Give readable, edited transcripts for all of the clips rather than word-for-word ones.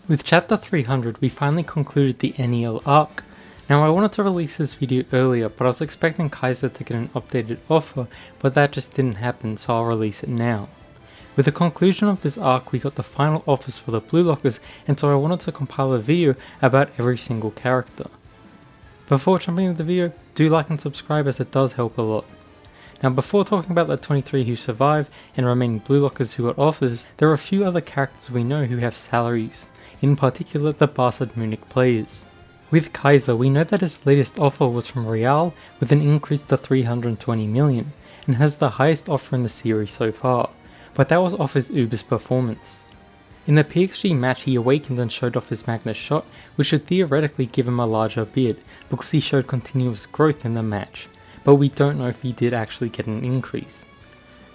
With chapter 300 we finally concluded the NEL arc. Now I wanted to release this video earlier, but I was expecting Kaiser to get an updated offer, but that just didn't happen, so I'll release it now. With the conclusion of this arc we got the final offers for the Blue Lockers, and so I wanted to compile a video about every single character. Before jumping into the video, do like and subscribe as it does help a lot. Now before talking about the 23 who survived and remaining Blue Lockers who got offers, there are a few other characters we know who have salaries, in particular the Bastard Munich players. With Kaiser we know that his latest offer was from Real with an increase to 320 million, and has the highest offer in the series so far, but that was off his Uber's performance. In the PXG match he awakened and showed off his Magnus shot, which should theoretically give him a larger bid because he showed continuous growth in the match, but we don't know if he did actually get an increase.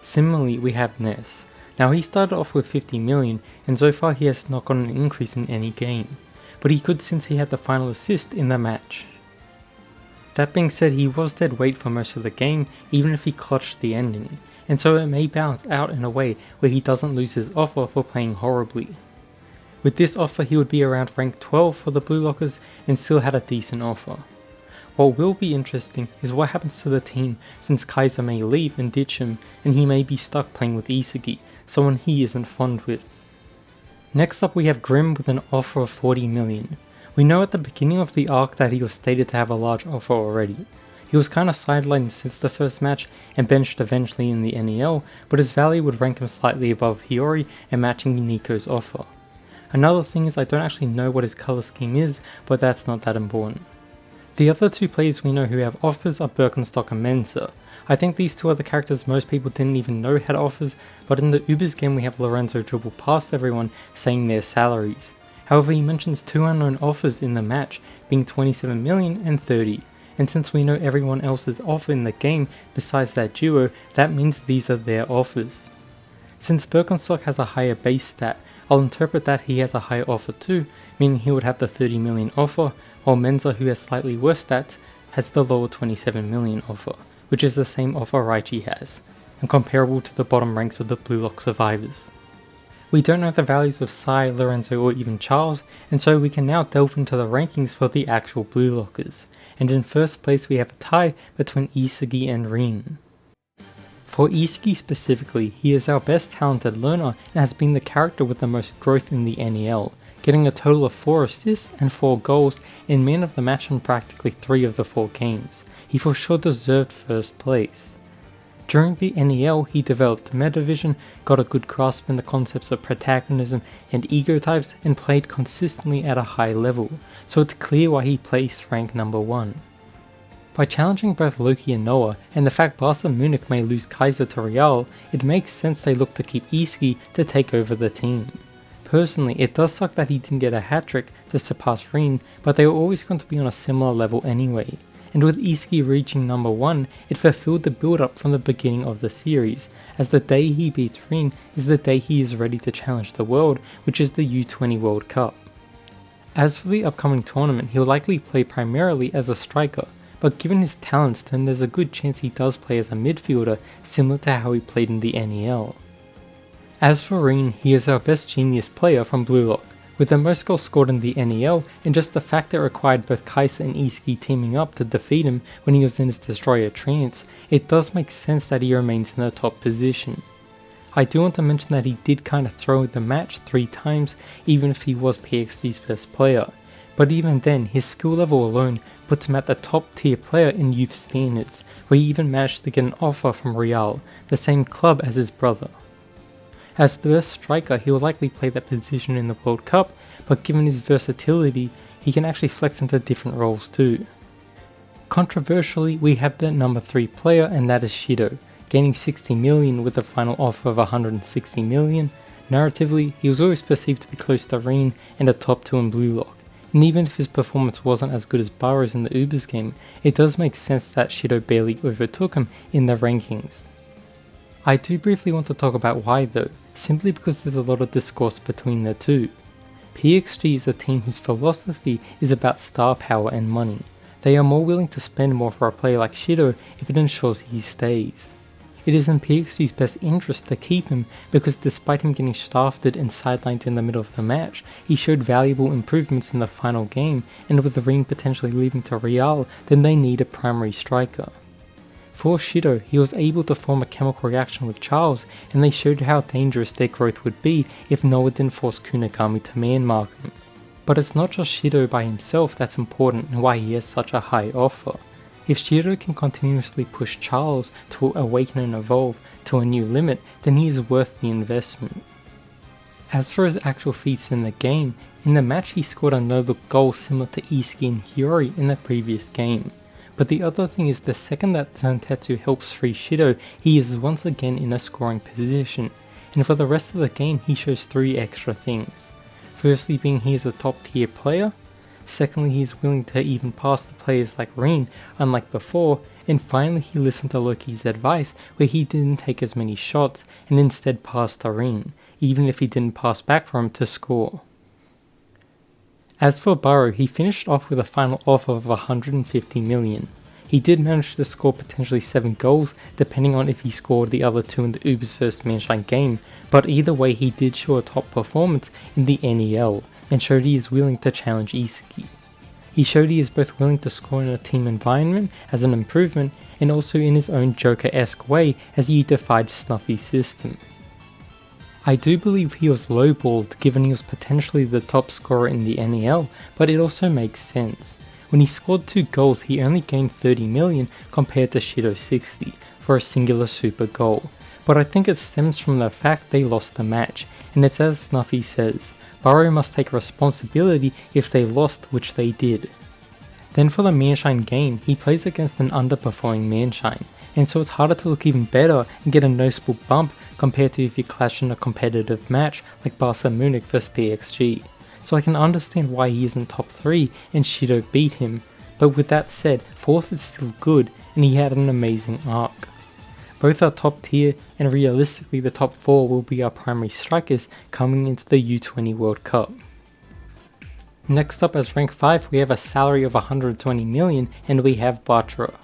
Similarly we have Ness. Now he started off with 50 million and so far he has not gotten an increase in any game, but he could since he had the final assist in the match. That being said, he was dead weight for most of the game even if he clutched the ending, and so it may balance out in a way where he doesn't lose his offer for playing horribly. With this offer he would be around rank 12 for the Blue Lockers and still had a decent offer. What will be interesting is what happens to the team since Kaiser may leave and ditch him and he may be stuck playing with Isagi, someone he isn't fond with. Next up we have Grim with an offer of 40 million. We know at the beginning of the arc that he was stated to have a large offer already. He was kinda sidelined since the first match and benched eventually in the NEL, but his value would rank him slightly above Hiori and matching Niko's offer. Another thing is I don't actually know what his colour scheme is, but that's not that important. The other two players we know who have offers are Birkenstock and Mensah. I think these two are the characters most people didn't even know had offers, but in the Ubers game we have Lorenzo dribble past everyone saying their salaries. However he mentions two unknown offers in the match, being 27 million and 30, and since we know everyone else's offer in the game besides that duo, that means these are their offers. Since Birkenstock has a higher base stat, I'll interpret that he has a higher offer too, meaning he would have the 30 million offer, while Mensah, who has slightly worse stats, has the lower 27 million offer, which is the same offer Raichi has, and comparable to the bottom ranks of the Blue Lock survivors. We don't know the values of Sai, Lorenzo or even Charles, and so we can now delve into the rankings for the actual Blue Lockers, and in first place we have a tie between Isagi and Rin. For Isagi specifically, he is our best talented learner and has been the character with the most growth in the NEL, getting a total of 4 assists and 4 goals in man of the match in practically 3 of the 4 games. He for sure deserved first place. During the NEL he developed meta vision, got a good grasp in the concepts of protagonism and ego types and played consistently at a high level, so it's clear why he placed rank number 1. By challenging both Loki and Noah, and the fact Bastard Munich may lose Kaiser to Real, it makes sense they look to keep Isagi to take over the team. Personally, it does suck that he didn't get a hat-trick to surpass Rin, but they were always going to be on a similar level anyway, and with Isagi reaching number 1, it fulfilled the build-up from the beginning of the series, as the day he beats Rin is the day he is ready to challenge the world, which is the U20 World Cup. As for the upcoming tournament, he'll likely play primarily as a striker, but given his talents then there's a good chance he does play as a midfielder similar to how he played in the NEL. As for Rin, he is our best genius player from Blue Lock, with the most goals scored in the NEL, and just the fact that it required both Kaiser and Isagi teaming up to defeat him when he was in his Destroyer trance, it does make sense that he remains in the top position. I do want to mention that he did kinda throw the match 3 times even if he was PXG's best player, but even then his skill level alone puts him at the top tier player in youth standards, where he even managed to get an offer from Real, the same club as his brother. As the best striker he will likely play that position in the World Cup, but given his versatility he can actually flex into different roles too. Controversially we have the number 3 player, and that is Shidou, gaining 60 million with a final offer of 160 million. Narratively he was always perceived to be close to Rin and a top 2 in Blue Lock, and even if his performance wasn't as good as Barou's in the Ubers game, it does make sense that Shidou barely overtook him in the rankings. I do briefly want to talk about why though, simply because there's a lot of discourse between the two. PXG is a team whose philosophy is about star power and money. They are more willing to spend more for a player like Shidou if it ensures he stays. it is in PXG's best interest to keep him because despite him getting shafted and sidelined in the middle of the match, he showed valuable improvements in the final game, and with the ring potentially leaving to Real, then they need a primary striker. For Shidou, he was able to form a chemical reaction with Charles, and they showed how dangerous their growth would be if Noah didn't force Kunigami to man-mark him. But it's not just Shidou by himself that's important and why he has such a high offer. If Shidou can continuously push Charles to awaken and evolve to a new limit, then he is worth the investment. As for his actual feats in the game, in the match he scored a no-look goal similar to Isagi and Hiori in the previous game. But the other thing is the second that Zantetsu helps free Shidou, he is once again in a scoring position, and for the rest of the game he shows 3 extra things. Firstly being he is a top tier player, secondly he is willing to even pass the players like Rin, unlike before, and finally he listened to Loki's advice where he didn't take as many shots and instead passed to Rin, even if he didn't pass back for him to score. As for Barou, he finished off with a final offer of 150 million. He did manage to score potentially 7 goals depending on if he scored the other 2 in the Uber's first Manshine game, but either way he did show a top performance in the NEL and showed he is willing to challenge Isagi. He showed he is both willing to score in a team environment as an improvement and also in his own Joker-esque way as he defied Snuffy's system. I do believe he was lowballed given he was potentially the top scorer in the NEL, but it also makes sense. When he scored 2 goals he only gained 30 million compared to Shidou's 60 for a singular super goal, but I think it stems from the fact they lost the match, and it's as Snuffy says, Barou must take responsibility if they lost, which they did. Then for the Manshine game, he plays against an underperforming Manshine, and so it's harder to look even better and get a noticeable bump compared to if you clash in a competitive match like Barca Munich vs PXG, so I can understand why he isn't top 3 and Shidou beat him, but with that said, 4th is still good and he had an amazing arc. Both are top tier and realistically the top 4 will be our primary strikers coming into the U20 World Cup. Next up as rank 5 we have a salary of 120 million and we have Bachira.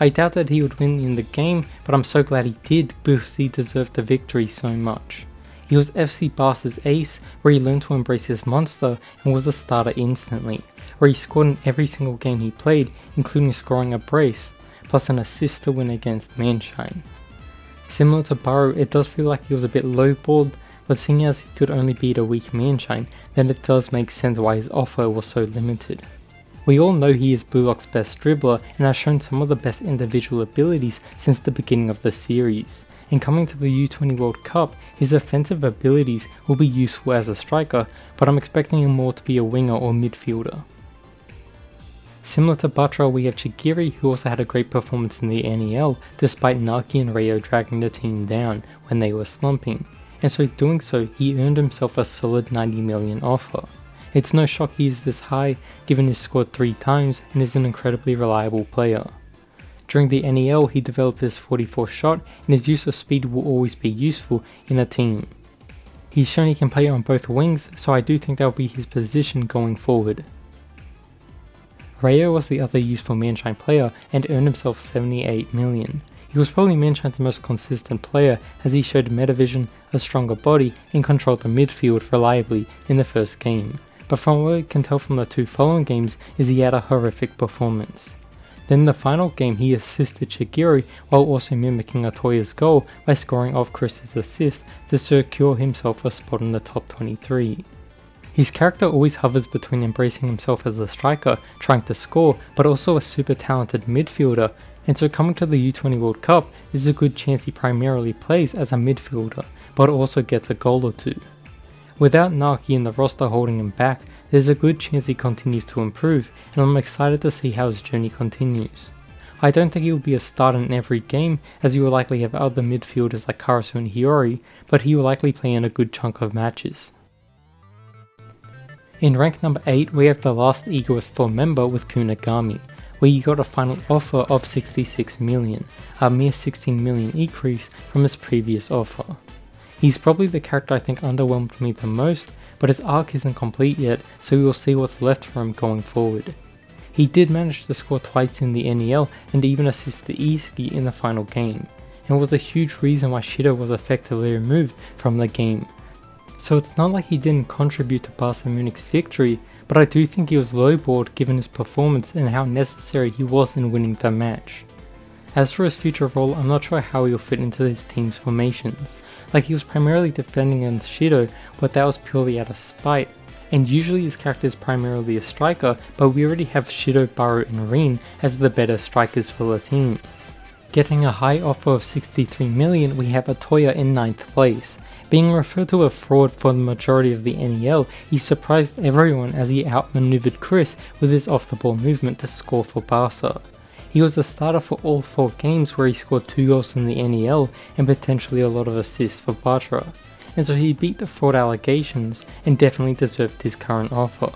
I doubted he would win in the game, but I'm so glad he did because he deserved the victory so much. He was FC Barca's ace, where he learned to embrace his monster and was a starter instantly, where he scored in every single game he played, including scoring a brace, plus an assist to win against Manshine. Similar to Barou, it does feel like he was a bit lowballed, but seeing as he could only beat a weak Manshine, then it does make sense why his offer was so limited. We all know he is Blue Lock's best dribbler and has shown some of the best individual abilities since the beginning of the series, and coming to the U20 World Cup, his offensive abilities will be useful as a striker, but I'm expecting him more to be a winger or midfielder. Similar to Bachira, we have Chigiri, who also had a great performance in the NEL despite Nagi and Ryo dragging the team down when they were slumping, and so doing so he earned himself a solid 90 million offer. It's no shock he is this high given he scored 3 times and is an incredibly reliable player. During the NEL he developed his 44 shot and his use of speed will always be useful in a team. He's shown he can play on both wings, so I do think that will be his position going forward. Ryo was the other useful Manshine player and earned himself 78 million. He was probably Manshine's most consistent player as he showed metavision, a stronger body and controlled the midfield reliably in the first game. But from what I can tell from the 2 following games is he had a horrific performance. Then in the final game he assisted Chigiri while also mimicking Otoya's goal by scoring off Chris's assist to secure himself a spot in the top 23. His character always hovers between embracing himself as a striker, trying to score, but also a super talented midfielder, and so coming to the U20 World Cup there's a good chance he primarily plays as a midfielder, but also gets a goal or 2. Without Nagi in the roster holding him back, there's a good chance he continues to improve, and I'm excited to see how his journey continues. I don't think he will be a starter in every game, as you will likely have other midfielders like Karasu and Hiori, but he will likely play in a good chunk of matches. In rank number 8 we have the last egoist full member with Kunigami, where he got a final offer of 66 million, a mere 16 million increase from his previous offer. He's probably the character I think underwhelmed me the most, but his arc isn't complete yet, so we will see what's left for him going forward. He did manage to score twice in the NEL and even assist the Isagi in the final game, and was a huge reason why Shidou was effectively removed from the game. So it's not like he didn't contribute to Barca Munich's victory, but I do think he was lowballed given his performance and how necessary he was in winning the match. As for his future role, I'm not sure how he'll fit into his team's formations. Like, he was primarily defending against Shidou, but that was purely out of spite, and usually his character is primarily a striker, but we already have Shidou, Barou and Rin as the better strikers for the team. Getting a high offer of 63 million, we have Otoya in 9th place. Being referred to a fraud for the majority of the NEL, he surprised everyone as he outmaneuvered Chris with his off-the-ball movement to score for Barca. He was the starter for all 4 games where he scored 2 goals in the NEL and potentially a lot of assists for Bachira, and so he beat the fraud allegations and definitely deserved his current offer.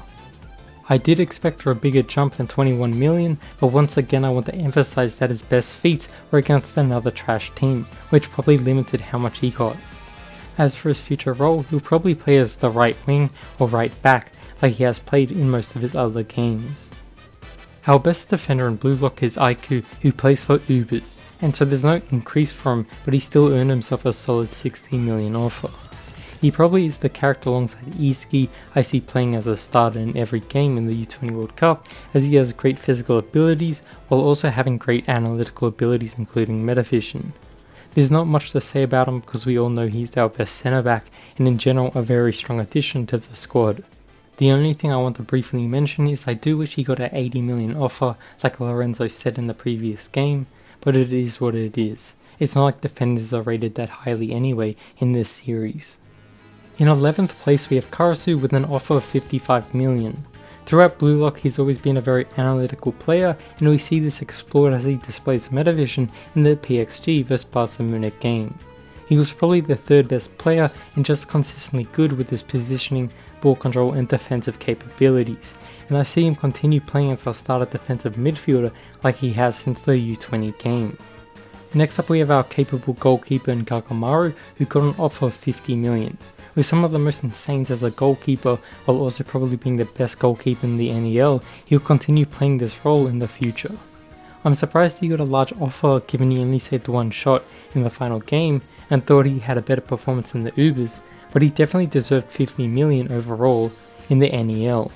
I did expect for a bigger jump than 21 million, but once again I want to emphasize that his best feats were against another trash team, which probably limited how much he got. As for his future role, he'll probably play as the right wing or right back like he has played in most of his other games. Our best defender in Blue Lock is Aiku, who plays for Ubers, and so there's no increase for him, but he still earned himself a solid 16 million offer. He probably is the character alongside Isagi I see playing as a starter in every game in the U20 World Cup, as he has great physical abilities while also having great analytical abilities including metavision. There's not much to say about him because we all know he's our best centre back and in general a very strong addition to the squad. The only thing I want to briefly mention is I do wish he got an 80 million offer like Lorenzo said in the previous game, but it is what it is. It's not like defenders are rated that highly anyway in this series. In 11th place we have Karasu with an offer of 55 million. Throughout Blue Lock he's always been a very analytical player, and we see this explored as he displays metavision in the PXG vs Barca Munich game. He was probably the 3rd best player and just consistently good with his positioning, ball control and defensive capabilities, and I see him continue playing as our starter defensive midfielder like he has since the U20 game. Next up we have our capable goalkeeper in Gagamaru, who got an offer of 50 million. With some of the most insane as a goalkeeper while also probably being the best goalkeeper in the NEL, he'll continue playing this role in the future. I'm surprised he got a large offer given he only saved 1 shot in the final game and thought he had a better performance than the Ubers, but he definitely deserved 50 million overall in the NEL.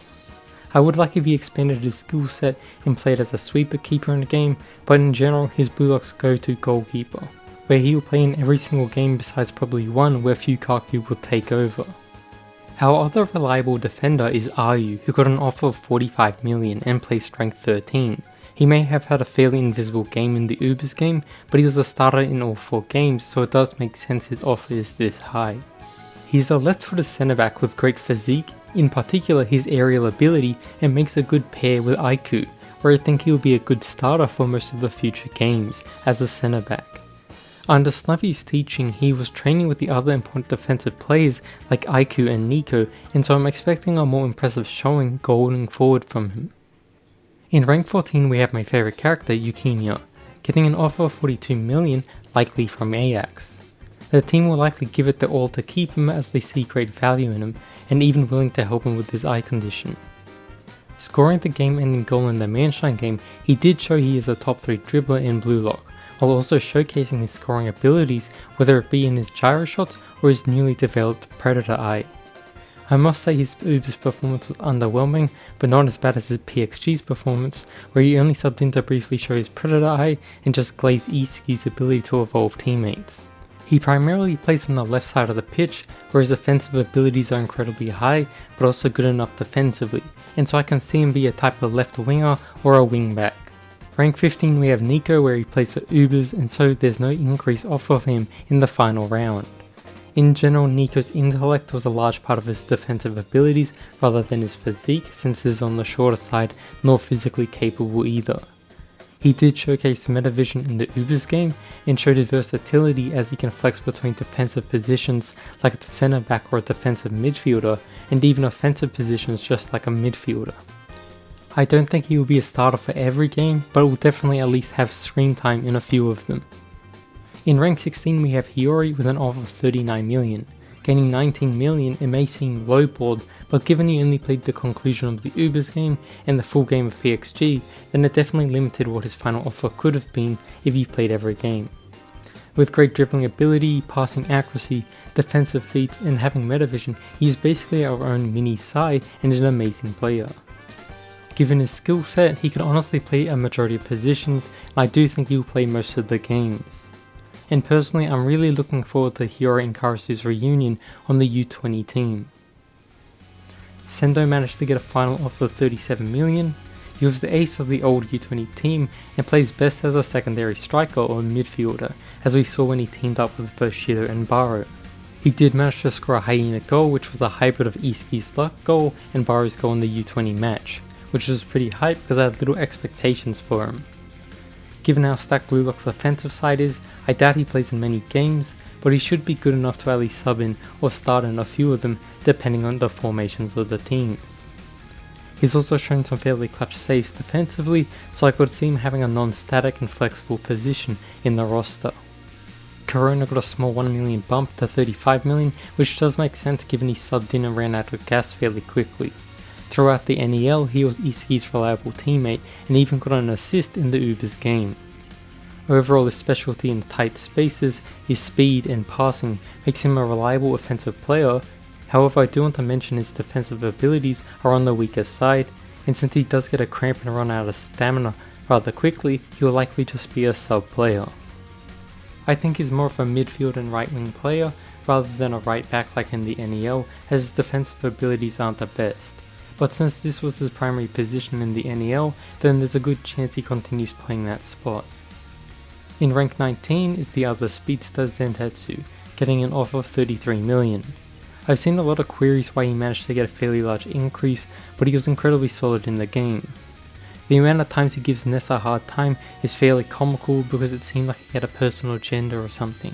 I would like if he expanded his skill set and played as a sweeper keeper in the game, but in general his Blue Lock's go-to goalkeeper, where he will play in every single game besides probably one where Fukaku will take over. Our other reliable defender is Aryu, who got an offer of 45 million and plays strength 13. He may have had a fairly invisible game in the Ubers game, but he was a starter in all 4 games, so it does make sense his offer is this high. He's a left-footed centre-back with great physique, in particular his aerial ability, and makes a good pair with Aiku, where I think he'll be a good starter for most of the future games as a centre-back. Under Snuffy's teaching, he was training with the other important defensive players like Aiku and Niko, and so I'm expecting a more impressive showing going forward from him. In rank 14 we have my favourite character, Yukimiya, getting an offer of 42 million, likely from Ajax. The team will likely give it their all to keep him as they see great value in him, and even willing to help him with his eye condition. Scoring the game-ending goal in the Mannstein game, he did show he is a top 3 dribbler in Blue Lock, while also showcasing his scoring abilities, whether it be in his gyro shots or his newly developed Predator Eye. I must say his Ubers performance was underwhelming, but not as bad as his PXG's performance, where he only subbed in to briefly show his Predator Eye and just glazed Isagi's ability to evolve teammates. He primarily plays on the left side of the pitch, where his offensive abilities are incredibly high, but also good enough defensively, and so I can see him be a type of left winger or a wing back. Rank 15 we have Niko, where he plays for Ubers, and so there's no increase off of him in the final round. In general, Niko's intellect was a large part of his defensive abilities rather than his physique, since he's on the shorter side, nor physically capable either. He did showcase metavision in the Ubers game and showed his versatility as he can flex between defensive positions like a centre back or a defensive midfielder, and even offensive positions just like a midfielder. I don't think he will be a starter for every game, but will definitely at least have screen time in a few of them. In rank 16 we have Hiori with an offer of 39 million. Gaining 19 million, it may seem lowballed, but given he only played the conclusion of the Ubers game and the full game of PXG, then it definitely limited what his final offer could have been if he played every game. With great dribbling ability, passing accuracy, defensive feats, and having metavision, he is basically our own mini Sai and an amazing player. Given his skill set, he could honestly play a majority of positions, and I do think he will play most of the games. And personally, I'm really looking forward to Hiori and Karasu's reunion on the U20 team. Sendou managed to get a final offer of 37 million. He was the ace of the old U20 team and plays best as a secondary striker or midfielder, as we saw when he teamed up with both Shidou and Barou. He did manage to score a hyena goal, which was a hybrid of Isagi's luck goal and Barou's goal in the U20 match, which was pretty hype because I had little expectations for him. Given how stacked Blue Lock's offensive side is, I doubt he plays in many games, but he should be good enough to at least sub in or start in a few of them depending on the formations of the teams. He's also shown some fairly clutch saves defensively, so I could see him having a non-static and flexible position in the roster. Kurona got a small 1 million bump to 35 million, which does make sense given he subbed in and ran out of gas fairly quickly. Throughout the NEL, he was Isagi's reliable teammate and even got an assist in the Uber's game. Overall, his specialty in tight spaces, his speed and passing makes him a reliable offensive player. However, I do want to mention his defensive abilities are on the weaker side, and since he does get a cramp and run out of stamina rather quickly, he will likely just be a sub player. I think he's more of a midfield and right wing player rather than a right back like in the NEL, as his defensive abilities aren't the best. But since this was his primary position in the NEL, then there's a good chance he continues playing that spot. In rank 19 is the other speedster Zantetsu, getting an offer of 33 million. I've seen a lot of queries why he managed to get a fairly large increase, but he was incredibly solid in the game. The amount of times he gives Ness a hard time is fairly comical because it seemed like he had a personal agenda or something.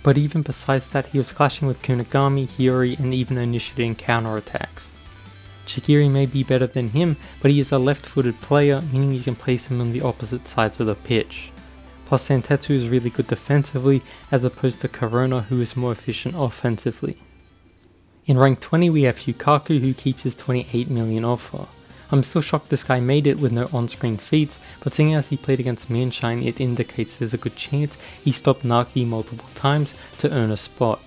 But even besides that, he was clashing with Kunigami, Hiori, and even initiating counterattacks. Chigiri may be better than him, but he is a left-footed player, meaning you can place him on the opposite sides of the pitch. Plus Zantetsu is really good defensively, as opposed to Kurona, who is more efficient offensively. In rank 20 we have Fukaku, who keeps his 28 million offer. I'm still shocked this guy made it with no on-screen feats, but seeing as he played against Manshine, it indicates there's a good chance he stopped Nagi multiple times to earn a spot.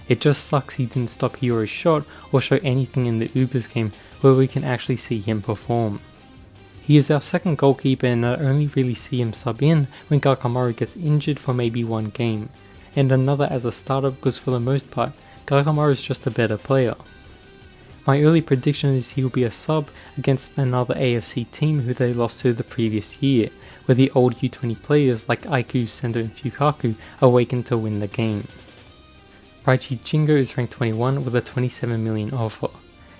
It just sucks he didn't stop Hiori's shot or show anything in the Ubers game where we can actually see him perform. He is our second goalkeeper and I only really see him sub in when Gagamaru gets injured for maybe one game, and another as a starter because for the most part, Gagamaru is just a better player. My early prediction is he will be a sub against another AFC team who they lost to the previous year, where the old U20 players like Aiku, Sendou and Fukaku awakened to win the game. Raichi Jingo is ranked 21 with a 27 million offer.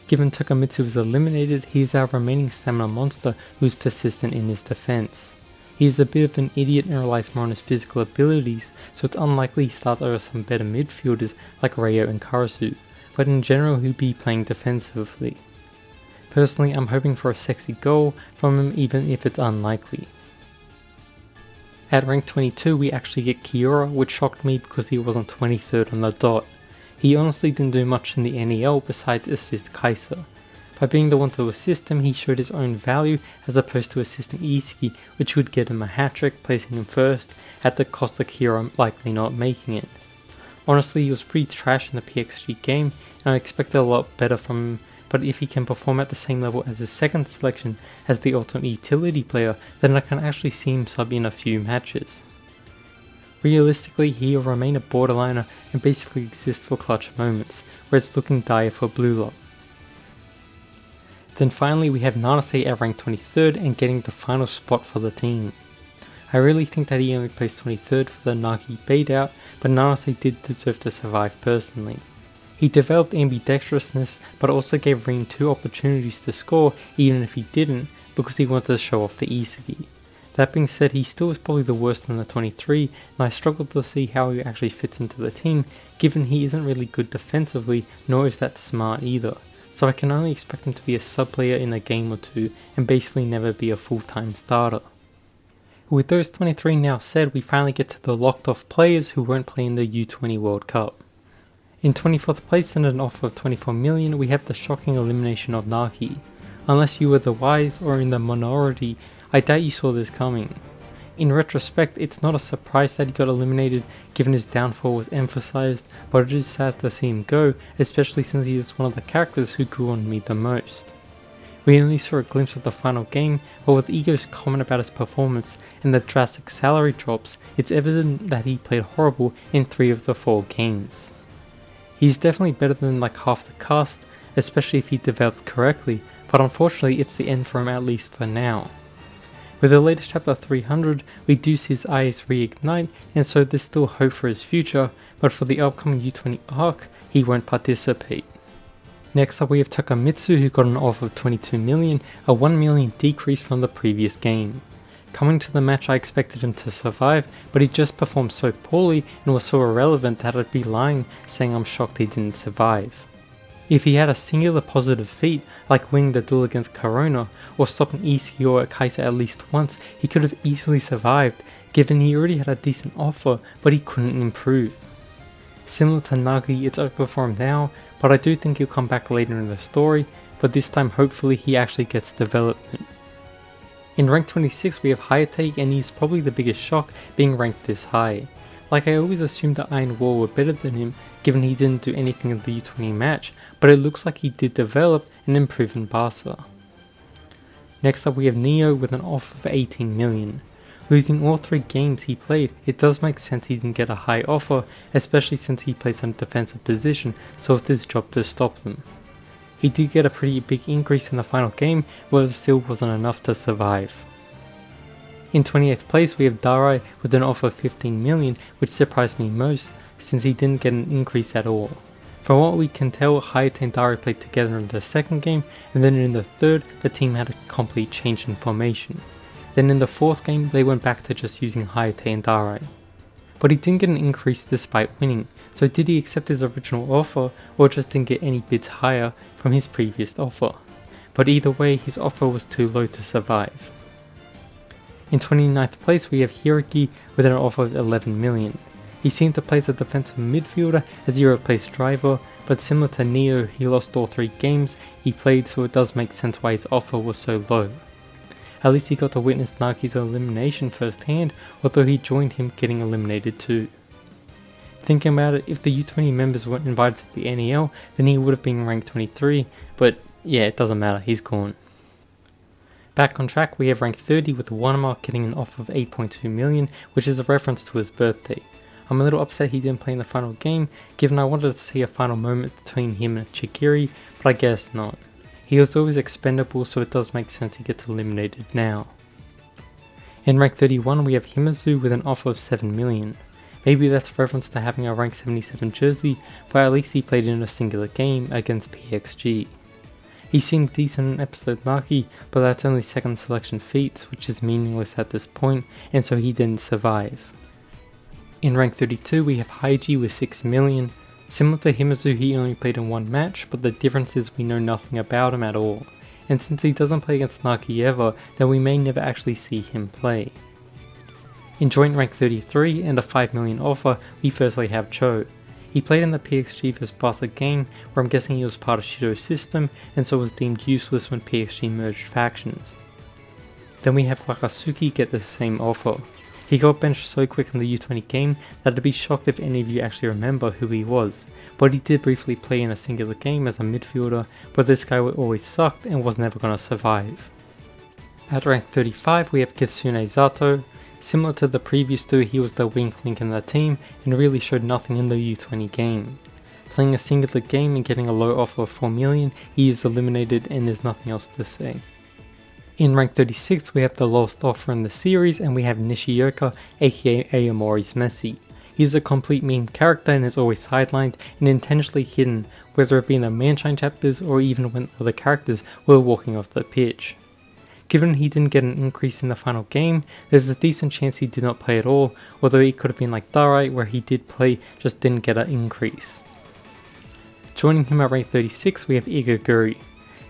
Given Tokimitsu is eliminated, he is our remaining stamina monster who is persistent in his defense. He is a bit of an idiot and relies more on his physical abilities, so it's unlikely he starts over some better midfielders like Ryo and Karasu, but in general he'll be playing defensively. Personally, I'm hoping for a sexy goal from him even if it's unlikely. At rank 22 we actually get Kiyora, which shocked me because he wasn't 23rd on the dot. He honestly didn't do much in the NEL besides assist Kaiser. By being the one to assist him, he showed his own value as opposed to assisting Isagi, which would get him a hat-trick, placing him first, at the cost of Kiyora likely not making it. Honestly, he was pretty trash in the PXG game, and I expected a lot better from him, but if he can perform at the same level as his second selection as the ultimate utility player, then I can actually see him sub in a few matches. Realistically, he will remain a borderliner and basically exist for clutch moments, where it's looking dire for Blue Lock. Then finally we have Nanase at rank 23rd and getting the final spot for the team. I really think that he only placed 23rd for the Nagi bait out, but Nanase did deserve to survive personally. He developed ambidextrousness, but also gave Rin 2 opportunities to score even if he didn't, because he wanted to show off the Isagi. That being said, he still is probably the worst in the 23, and I struggle to see how he actually fits into the team, given he isn't really good defensively, nor is that smart either. So I can only expect him to be a sub player in a game or two, and basically never be a full-time starter. With those 23 now said, we finally get to the locked off players who won't play in the U20 World Cup. In 24th place and an offer of 24 million, we have the shocking elimination of Nagi. Unless you were the wise or in the minority, I doubt you saw this coming. In retrospect, it's not a surprise that he got eliminated given his downfall was emphasized, but it is sad to see him go, especially since he is one of the characters who grew on me the most. We only saw a glimpse of the final game, but with Ego's comment about his performance and the drastic salary drops, it's evident that he played horrible in 3 of the 4 games. He's definitely better than like half the cast, especially if he develops correctly, but unfortunately it's the end for him at least for now. With the latest chapter 300, we do see his eyes reignite, and so there's still hope for his future, but for the upcoming U20 arc, he won't participate. Next up we have Tokimitsu, who got an offer of 22 million, a 1 million decrease from the previous game. Coming to the match I expected him to survive, but he just performed so poorly and was so irrelevant that I'd be lying saying I'm shocked he didn't survive. If he had a singular positive feat, like winning the duel against Kurona, or stopping Isagi or Kaiser at least once, he could have easily survived, given he already had a decent offer, but he couldn't improve. Similar to Nagi, it's over for him now, but I do think he'll come back later in the story, but this time hopefully he actually gets development. In rank 26 we have Hayate, and he's probably the biggest shock being ranked this high. Like I always assumed the Iron Wall were better than him, given he didn't do anything in the U20 match, but it looks like he did develop and improve in Barca. Next up we have Niou with an offer of 18 million. Losing all 3 games he played, it does make sense he didn't get a high offer, especially since he plays in a defensive position, so it's his job to stop them. He did get a pretty big increase in the final game, but it still wasn't enough to survive. In 28th place we have Darai with an offer of 15 million, which surprised me most, since he didn't get an increase at all. From what we can tell, Hayate and Darai played together in the second game, and then in the third, the team had a complete change in formation. Then in the fourth game, they went back to just using Hayate and Darai. But he didn't get an increase despite winning, so did he accept his original offer, or just didn't get any bids higher from his previous offer? But either way, his offer was too low to survive. In 29th place we have Hiiragi with an offer of 11 million. He seemed to play as a defensive midfielder as he replaced driver, but similar to Niou, he lost all 3 games he played, so it does make sense why his offer was so low. At least he got to witness Nagi's elimination firsthand, although he joined him getting eliminated too. Thinking about it, if the U20 members weren't invited to the NEL, then he would have been ranked 23, but yeah, it doesn't matter, he's gone. Back on track we have rank 30 with Wanama getting an offer of 8.2 million, which is a reference to his birthday. I'm a little upset he didn't play in the final game, given I wanted to see a final moment between him and Chigiri, but I guess not. He was always expendable, so it does make sense he gets eliminated now. In rank 31 we have Himazu with an offer of 7 million. Maybe that's a reference to having a rank 77 jersey, but at least he played in a singular game against PXG. He seemed decent in episode Nagi, but that's only second selection feats, which is meaningless at this point, and so he didn't survive. In rank 32 we have Haiji with 6 million. Similar to Himazu, he only played in 1 match, but the difference is we know nothing about him at all, and since he doesn't play against Nagi ever, then we may never actually see him play. In joint rank 33 and a 5 million offer, we firstly have Cho. He played in the PXG vs Barca game, where I'm guessing he was part of Shidou's system, and so was deemed useless when PXG merged factions. Then we have Wakatsuki get the same offer. He got benched so quick in the U20 game that I'd be shocked if any of you actually remember who he was, but he did briefly play in a singular game as a midfielder, but this guy always sucked and was never gonna survive. At rank 35 we have Kitsune Zato. Similar to the previous 2, he was the weak link in the team and really showed nothing in the U20 game. Playing a singular game and getting a low offer of 4 million, he is eliminated and there's nothing else to say. In rank 36 we have the lowest offer in the series, and we have Nishioka, aka Aomori's Messi. He's a complete meme character and is always sidelined and intentionally hidden, whether it be in the Manshine chapters or even when other characters were walking off the pitch. Given he didn't get an increase in the final game, there's a decent chance he did not play at all, although he could have been like Darai where he did play, just didn't get an increase. Joining him at rank 36 we have Igaguri.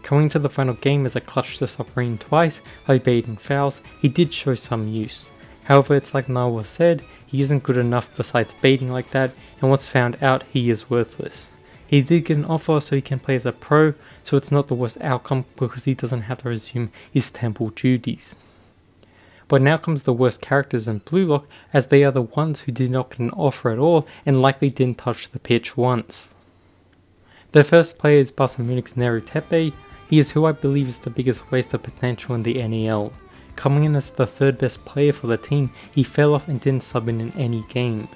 Coming to the final game as a clutch to stop Rain twice by baiting fouls, he did show some use. However, it's like Nawa said, he isn't good enough besides baiting like that, and once found out, he is worthless. He did get an offer so he can play as a pro, so it's not the worst outcome because he doesn't have to resume his temple duties. but now comes the worst characters in Blue Lock, as they are the ones who did not get an offer at all and likely didn't touch the pitch once. The first player is Bayern Munich's Neru Tepe. He is who I believe is the biggest waste of potential in the NEL. Coming in as the third best player for the team, he fell off and didn't sub in any game.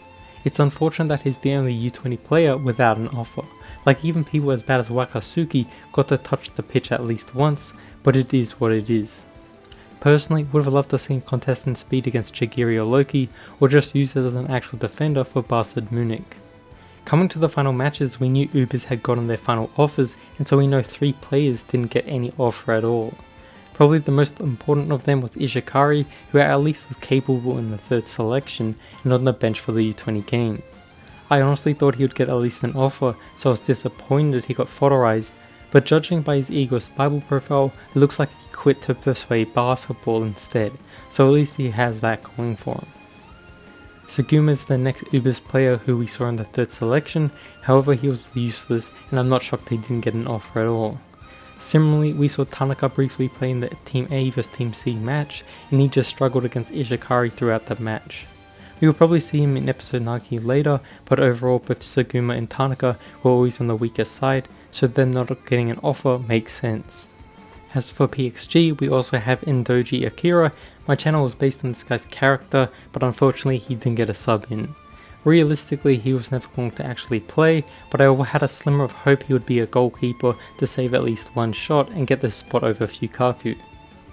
It's unfortunate that he's the only U20 player without an offer. Like even people as bad as Wakasuki got to touch the pitch at least once, but it is what it is. Personally, would have loved to see him contest in speed against Chigiri or Loki, or just used as an actual defender for Bayern Munich. Coming to the final matches, we knew Ubers had gotten their final offers, and so we know 3 players didn't get any offer at all. Probably the most important of them was Ishikari, who at least was capable in the 3rd selection and on the bench for the U20 game. I honestly thought he would get at least an offer, so I was disappointed he got photorized, but judging by his Ego's Bible profile, it looks like he quit to pursue basketball instead, so at least he has that going for him. Saguma is the next Ubers player who we saw in the 3rd selection, however he was useless and I'm not shocked he didn't get an offer at all. Similarly, we saw Tanaka briefly play in the Team A vs Team C match, and he just struggled against Ishikari throughout the match. We will probably see him in episode Nagi later, but overall both Saguma and Tanaka were always on the weaker side, so them not getting an offer makes sense. As for PXG, we also have Endoji Akira. My channel was based on this guy's character, but unfortunately he didn't get a sub in. Realistically, he was never going to actually play, but I had a slimmer of hope he would be a goalkeeper to save at least one shot and get the spot over Fukaku.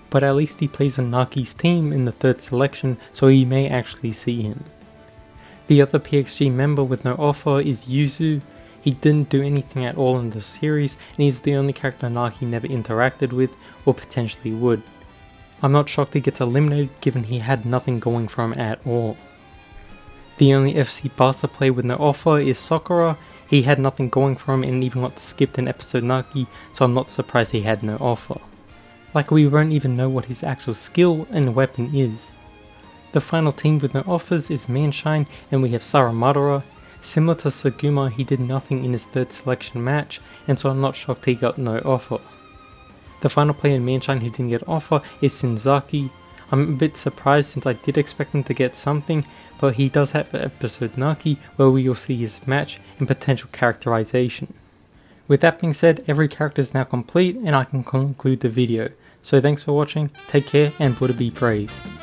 But at least he plays on Nagi's team in the 3rd selection, so he may actually see him. The other PXG member with no offer is Yuzu. He didn't do anything at all in the series, and he's the only character Nagi never interacted with, or potentially would. I'm not shocked he gets eliminated given he had nothing going for him at all. The only FC Barca player with no offer is Sakura. He had nothing going for him and even got skipped in episode Nagi, so I'm not surprised he had no offer. Like we won't even know what his actual skill and weapon is. The final team with no offers is Manshine, and we have Saramadara. Similar to Saguma, he did nothing in his 3rd selection match, and so I'm not shocked he got no offer. The final player in Manshine who didn't get an offer is Sunzaki. I'm a bit surprised since I did expect him to get something, but he does have an episode Nagi where we will see his match and potential characterization. With that being said, every character is now complete and I can conclude the video. So thanks for watching, take care and Buddha be praised.